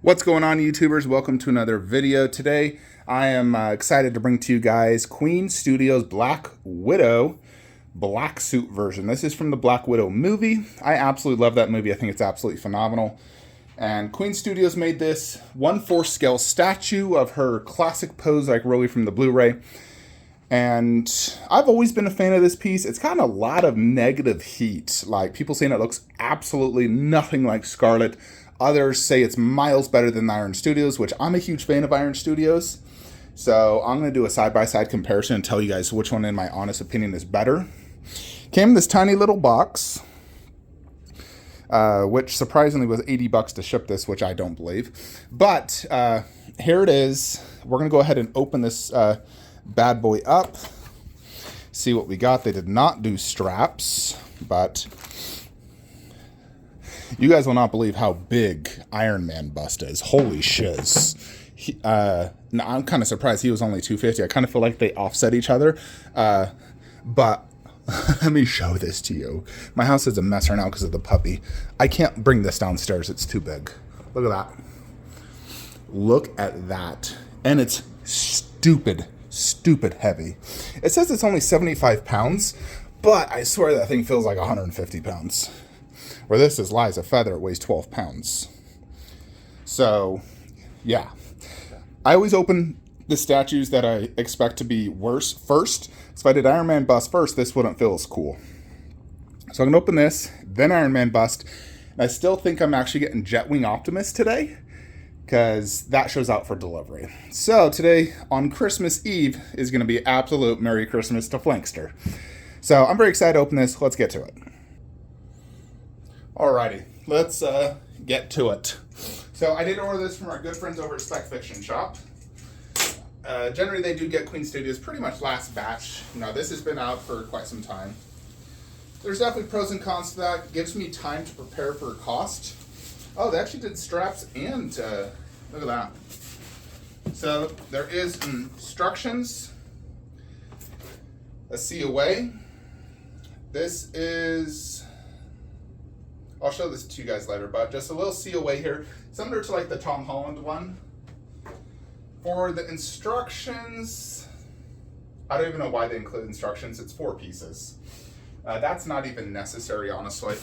What's going on, YouTubers? Welcome to another video. Today I am excited to bring to you guys Queen Studios Black Widow black suit version. This is from the Black Widow movie. I absolutely love that movie. I think it's absolutely phenomenal. And Queen Studios made this 1/4 scale statue of her classic pose, like really from the Blu-ray. And I've always been a fan of this piece. It's gotten a lot of negative heat. Like people saying it looks absolutely nothing like Scarlet. Others say it's miles better than the Iron Studios, which I'm a huge fan of Iron Studios. So I'm going to do a side-by-side comparison and tell you guys which one, in my honest opinion, is better. Came in this tiny little box, which surprisingly was $80 to ship this, which I don't believe. But here it is. We're going to go ahead and open this bad boy up. See what we got. They did not do straps, but you guys will not believe how big Iron Man bust is. Holy shiz. Now I'm kind of surprised he was only $250. I kind of feel like they offset each other. But let me show this to you. My house is a mess right now because of the puppy. I can't bring this downstairs. It's too big. Look at that. Look at that. And it's stupid heavy. It says it's only 75 pounds, but I swear that thing feels like 150 pounds. Where this is lies a feather, it weighs 12 pounds. So, yeah. I always open the statues that I expect to be worse first. So if I did Iron Man bust first, this wouldn't feel as cool. So I'm going to open this, then Iron Man bust. And I still think I'm actually getting Jetwing Optimus today, because that shows out for delivery. So today, on Christmas Eve, is going to be absolute Merry Christmas to Flankster. So I'm very excited to open this. Let's get to it. Alrighty, let's get to it. So I did order this from our good friends over at Spec Fiction Shop. Generally, they do get Queen Studios pretty much last batch. You know, this has been out for quite some time. There's definitely pros and cons to that. It gives me time to prepare for cost. Oh, they actually did straps and look at that. So there is instructions, a COA. This is, I'll show this to you guys later, but just a little COA here, similar to like the Tom Holland one. For the instructions, I don't even know why they include instructions. It's 4 pieces. That's not even necessary, honestly.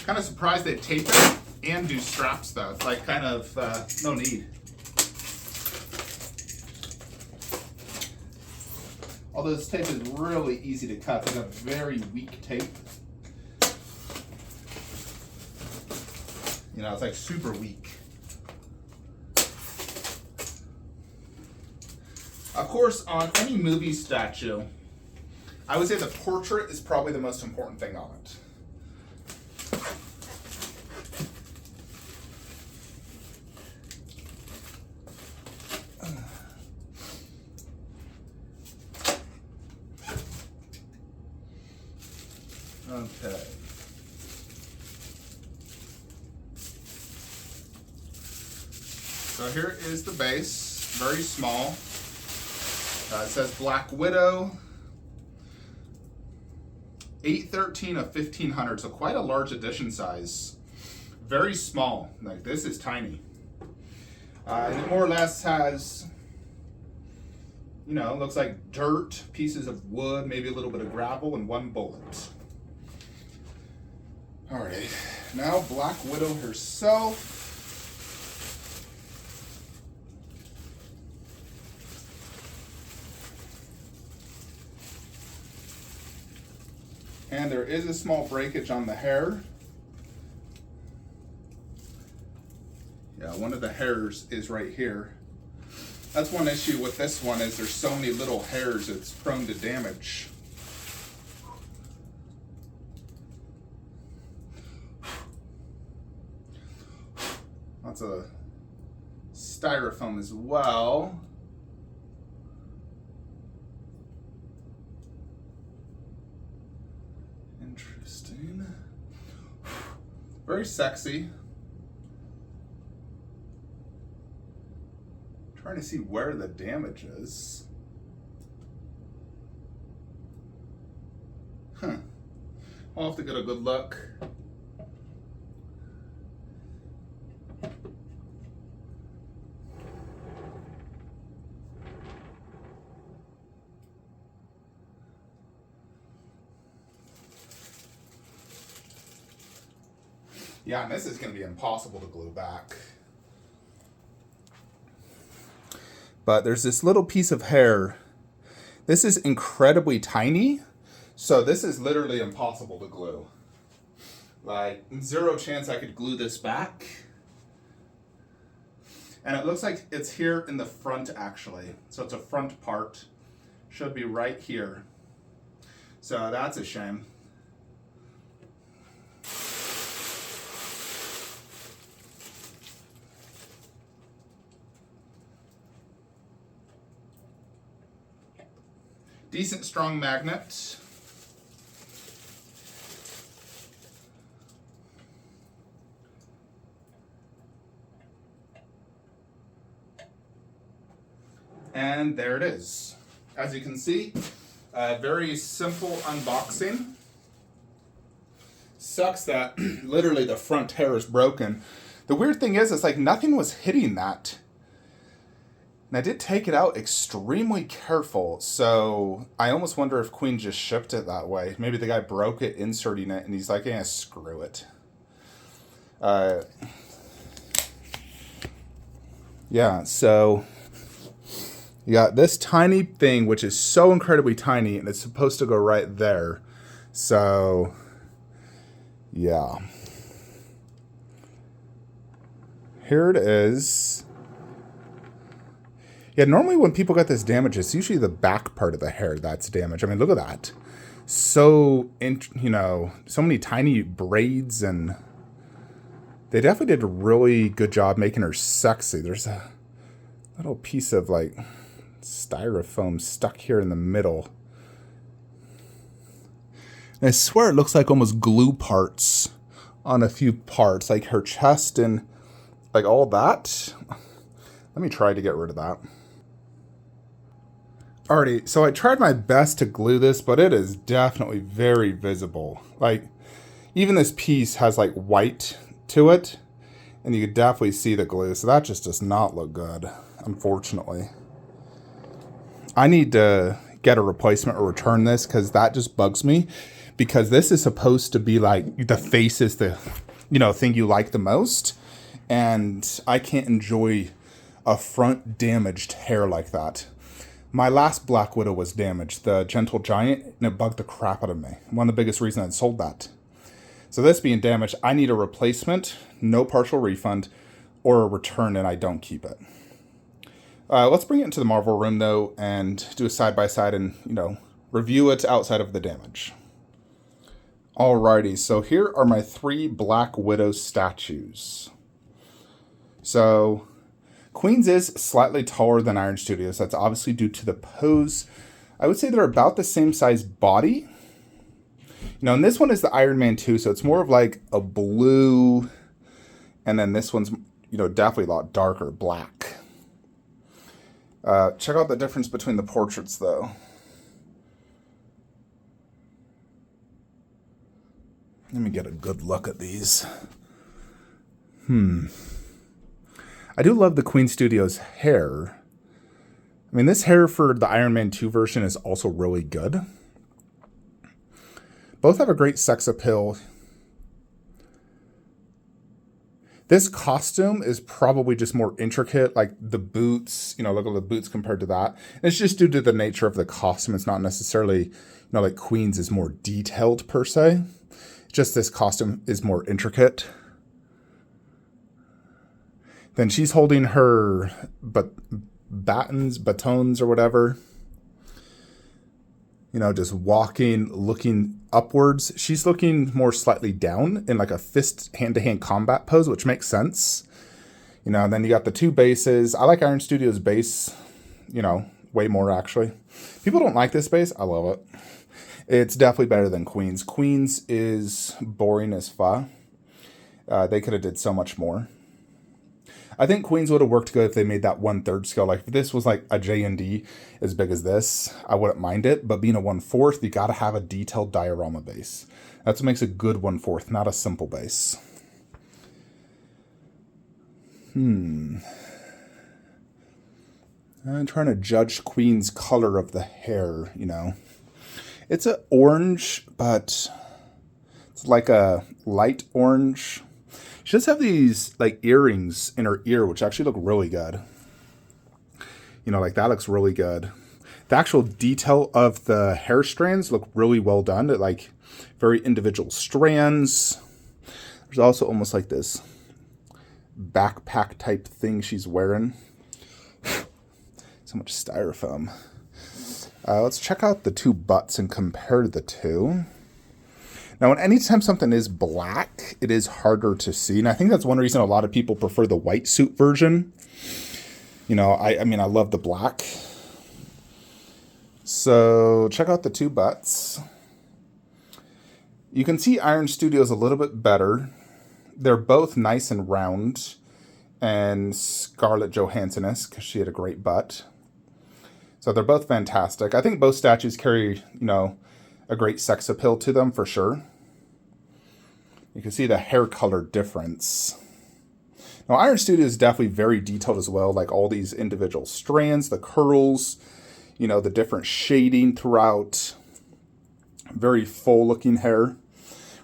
Kind of surprised they tape it and do straps though. It's like kind of no need. Although this tape is really easy to cut. It's a very weak tape. You know, it's like super weak. Of course, on any movie statue, I would say the portrait is probably the most important thing on it. Okay. So here is the base, very small. It says Black Widow, 813 of 1500, so quite a large edition size. Very small, like this is tiny. And it more or less has, you know, looks like dirt, pieces of wood, maybe a little bit of gravel, and 1 bullet. Alright, now Black Widow herself. And there is a small breakage on the hair. Yeah, one of the hairs is right here. That's one issue with this one, is there's so many little hairs, it's prone to damage. Lots of styrofoam as well. Interesting. Very sexy. Trying to see where the damage is. I'll have to get a good look. Yeah, and this is going to be impossible to glue back. But there's this little piece of hair. This is incredibly tiny, so this is literally impossible to glue. Like, zero chance I could glue this back. And it looks like it's here in the front, actually. So it's a front part. Should be right here. So that's a shame. Decent strong magnet. And there it is. As you can see, a very simple unboxing. Sucks that literally the front hair is broken. The weird thing is, it's like nothing was hitting that. And I did take it out extremely careful, so I almost wonder if Queen just shipped it that way. Maybe the guy broke it inserting it, and he's like, "Yeah, screw it." Yeah, so you got this tiny thing, which is so incredibly tiny, and it's supposed to go right there. So, yeah. Here it is. Yeah, normally when people get this damage, it's usually the back part of the hair that's damaged. I mean, look at that. So, so many tiny braids, and they definitely did a really good job making her sexy. There's a little piece of, like, styrofoam stuck here in the middle. And I swear it looks like almost glue parts on a few parts, like her chest and, like, all that. Let me try to get rid of that. Alrighty, so I tried my best to glue this, but it is definitely very visible. Like, even this piece has like white to it, and you can definitely see the glue, so that just does not look good, unfortunately. I need to get a replacement or return this, because that just bugs me, because this is supposed to be like, the face is the, thing you like the most, and I can't enjoy a front damaged hair like that. My last Black Widow was damaged, the Gentle Giant, and it bugged the crap out of me. One of the biggest reasons I sold that. So this being damaged, I need a replacement, no partial refund, or a return, and I don't keep it. Let's bring it into the Marvel room, though, and do a side-by-side and, review it outside of the damage. Alrighty, so here are my 3 Black Widow statues. So Queen's is slightly taller than Iron Studios. That's obviously due to the pose. I would say they're about the same size body. And this one is the Iron Man 2, so it's more of like a blue, and then this one's, definitely a lot darker, black. Check out the difference between the portraits, though. Let me get a good look at these. I do love the Queen Studios hair. I mean, this hair for the Iron Man 2 version is also really good. Both have a great sex appeal. This costume is probably just more intricate, like the boots, look at the boots compared to that. And it's just due to the nature of the costume. It's not necessarily, like Queen's is more detailed per se. Just this costume is more intricate. Then she's holding her batons or whatever. Just walking, looking upwards. She's looking more slightly down in like a fist hand-to-hand combat pose, which makes sense. And then you got the 2 bases. I like Iron Studios base, way more actually. People don't like this base. I love it. It's definitely better than Queen's. Queen's is boring as fuck. They could have did so much more. I think Queen's would have worked good if they made that 1/3 scale. Like, if this was like a J&D as big as this, I wouldn't mind it. But being a 1/4, you got to have a detailed diorama base. That's what makes a good 1/4, not a simple base. I'm trying to judge Queen's color of the hair, It's an orange, but it's like a light orange. She does have these like earrings in her ear, which actually look really good. You know, like that looks really good. The actual detail of the hair strands look really well done. They're like very individual strands. There's also almost like this backpack type thing she's wearing. So much styrofoam. Let's check out the two butts and compare the two. Now, anytime something is black, it is harder to see. And I think that's one reason a lot of people prefer the white suit version. You know, I mean, I love the black. So check out the two butts. You can see Iron Studios a little bit better. They're both nice and round. And Scarlett Johansson-esque, because she had a great butt. So they're both fantastic. I think both statues carry, you know, a great sex appeal to them for sure. You can see the hair color difference. Now, Iron Studio is definitely very detailed as well, like all these individual strands, the curls, you know, the different shading throughout. Very full looking hair,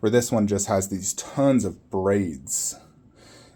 where this one just has these tons of braids.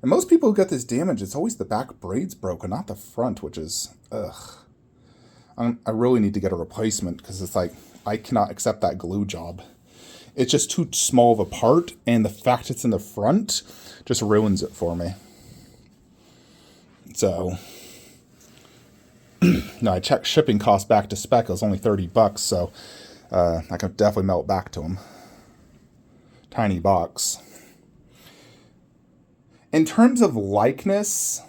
And most people who get this damage, it's always the back braids broken, not the front, which is, ugh. I really need to get a replacement because it's like, I cannot accept that glue job. It's just too small of a part, and the fact it's in the front just ruins it for me. So, no, I checked shipping costs back to Spec. It was only $30, so I could definitely mail it back to them. Tiny box. In terms of likeness,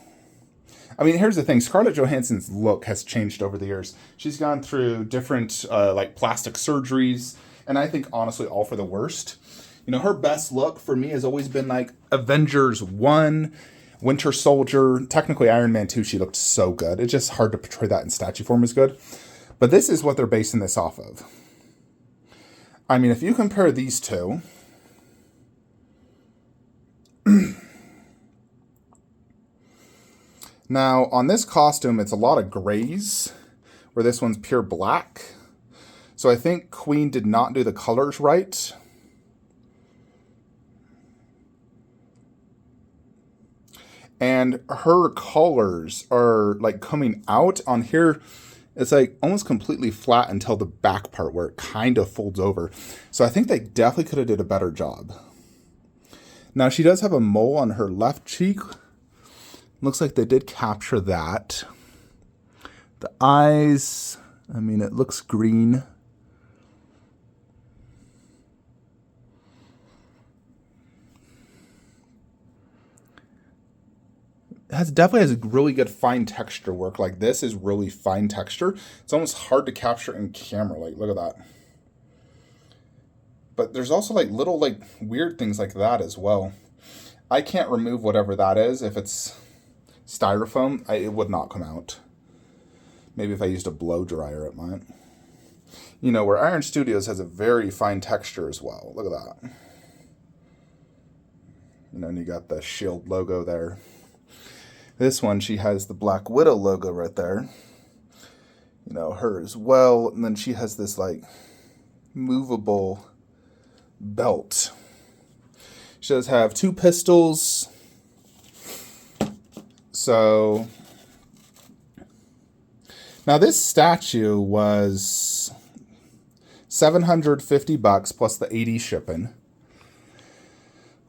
I mean, here's the thing. Scarlett Johansson's look has changed over the years. She's gone through different, like, plastic surgeries, and I think, honestly, all for the worst. You know, her best look for me has always been, like, Avengers 1, Winter Soldier. Technically, Iron Man 2, she looked so good. It's just hard to portray that in statue form as good. But this is what they're basing this off of. I mean, if you compare these two... Now, on this costume, it's a lot of grays, where this one's pure black. So I think Queen did not do the colors right. And her colors are, like, coming out. On here, it's, like, almost completely flat until the back part, where it kind of folds over. So I think they definitely could have did a better job. Now, she does have a mole on her left cheek. Looks like they did capture that. The eyes, I mean, it looks green. Definitely has a really good fine texture work. Like, this is really fine texture. It's almost hard to capture in camera. Like, look at that. But there's also, like, little, like, weird things like that as well. I can't remove whatever that is. If it's styrofoam, it would not come out. Maybe if I used a blow dryer, it might. You know, where Iron Studios has a very fine texture as well. Look at that. You know, and you got the Shield logo there. This one, she has the Black Widow logo right there. You know, her as well. And then she has this, like, movable belt. She does have two pistols. So, now this statue was $750 plus the $80 shipping,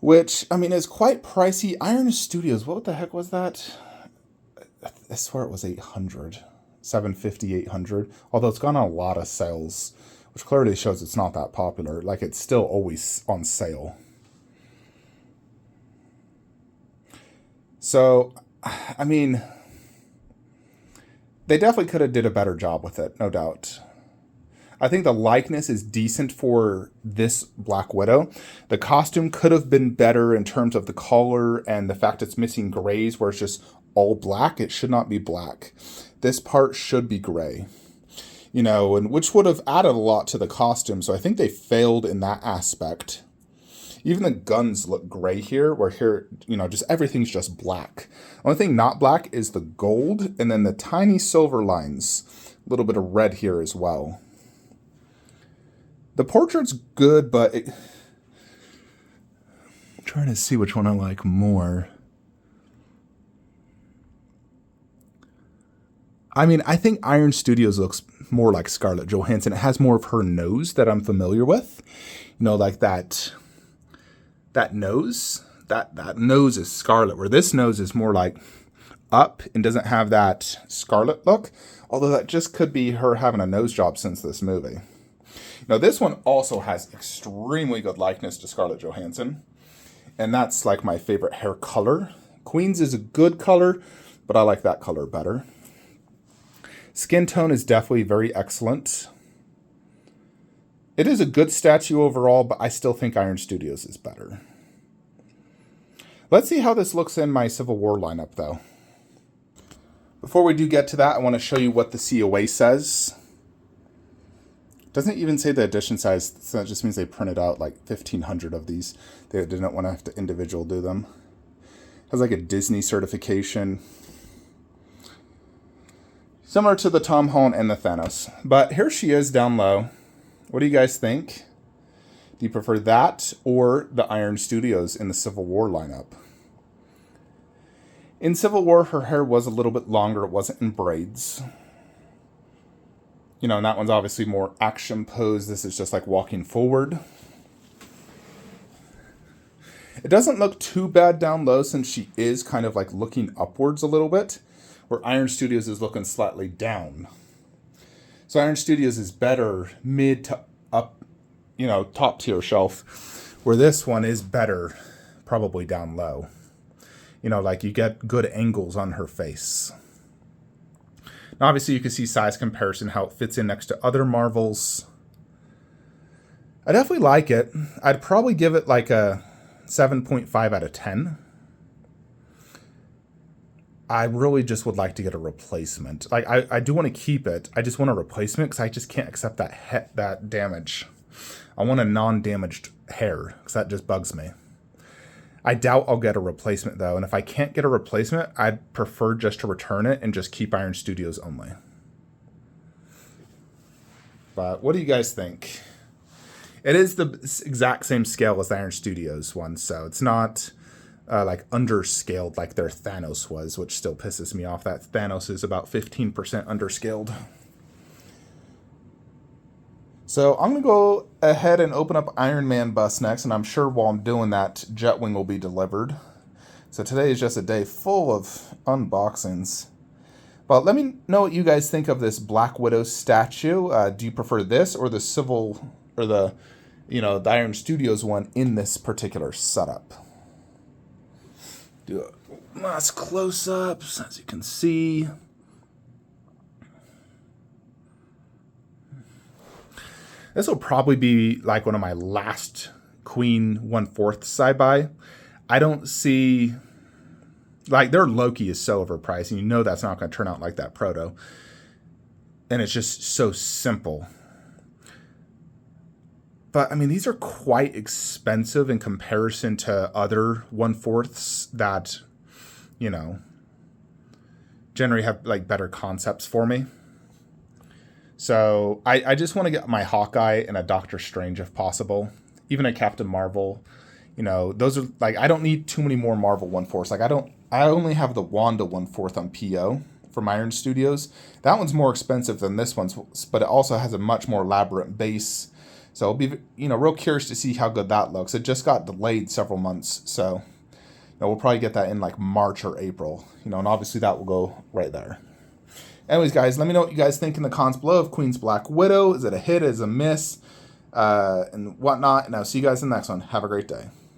which, I mean, is quite pricey. Iron Studios, what the heck was that? I swear it was $800, $750, $800. Although it's gone on a lot of sales, which clearly shows it's not that popular. Like, it's still always on sale. So, I mean, they definitely could have did a better job with it, no doubt. I think the likeness is decent for this Black Widow. The costume could have been better in terms of the color and the fact it's missing grays, where it's just all black. It should not be black. This part should be gray. You know, and which would have added a lot to the costume. So I think they failed in that aspect. Even the guns look gray here, where here, you know, just everything's just black. Only thing not black is the gold, and then the tiny silver lines. A little bit of red here as well. The portrait's good, but I'm Trying to see which one I like more. I mean, I think Iron Studios looks more like Scarlett Johansson. It has more of her nose that I'm familiar with. You know, like that nose. That nose is Scarlett, where this nose is more like up and doesn't have that Scarlett look. Although that just could be her having a nose job since this movie. Now, this one also has extremely good likeness to Scarlett Johansson. And that's like my favorite hair color. Queen's is a good color, but I like that color better. Skin tone is definitely very excellent. It is a good statue overall, but I still think Iron Studios is better. Let's see how this looks in my Civil War lineup, though. Before we do get to that, I want to show you what the COA says. It doesn't even say the edition size, so that just means they printed out like 1,500 of these. They didn't want to have to individual do them. It has like a Disney certification. Similar to the Tom Holland and the Thanos. But here she is down low. What do you guys think? Do you prefer that or the Iron Studios in the Civil War lineup? In Civil War, her hair was a little bit longer. It wasn't in braids. You know, and that one's obviously more action pose. This is just like walking forward. It doesn't look too bad down low since she is kind of like looking upwards a little bit, where Iron Studios is looking slightly down. So Iron Studios is better mid to up, you know, top tier shelf, where this one is better probably down low. You know, like you get good angles on her face. Now, obviously, you can see size comparison, how it fits in next to other Marvels. I definitely like it. I'd probably give it like a 7.5 out of 10. I really just would like to get a replacement. Like, I do want to keep it. I just want a replacement because I just can't accept that damage. I want a non-damaged hair because that just bugs me. I doubt I'll get a replacement, though. And if I can't get a replacement, I'd prefer just to return it and just keep Iron Studios only. But what do you guys think? It is the exact same scale as the Iron Studios one, so it's not like underscaled like their Thanos was, which still pisses me off. That Thanos is about 15% underscaled. So I'm going to go ahead and open up Iron Man bust next, and I'm sure while I'm doing that, Jetwing will be delivered. So today is just a day full of unboxings. But let me know what you guys think of this Black Widow statue. Do you prefer this or the Civil, or the Iron Studios one in this particular setup? Do a nice close-ups, as you can see. This will probably be like one of my last Queen 1/4 side-by. I don't see... Like, their Loki is so overpriced, and you know that's not going to turn out like that Proto. And it's just so simple. But, I mean, these are quite expensive in comparison to other 1/4s that, you know, generally have, like, better concepts for me. So I just want to get my Hawkeye and a Doctor Strange if possible. Even a Captain Marvel. You know, those are like, I don't need too many more Marvel 1/4s. Like I only have the Wanda 1/4 on PO from Iron Studios. That one's more expensive than this one's, but it also has a much more elaborate base. So I'll be, real curious to see how good that looks. It just got delayed several months. So, we'll probably get that in like March or April, and obviously that will go right there. Anyways, guys, let me know what you guys think in the comments below of Queen's Black Widow. Is it a hit? Is it a miss? And whatnot. And I'll see you guys in the next one. Have a great day.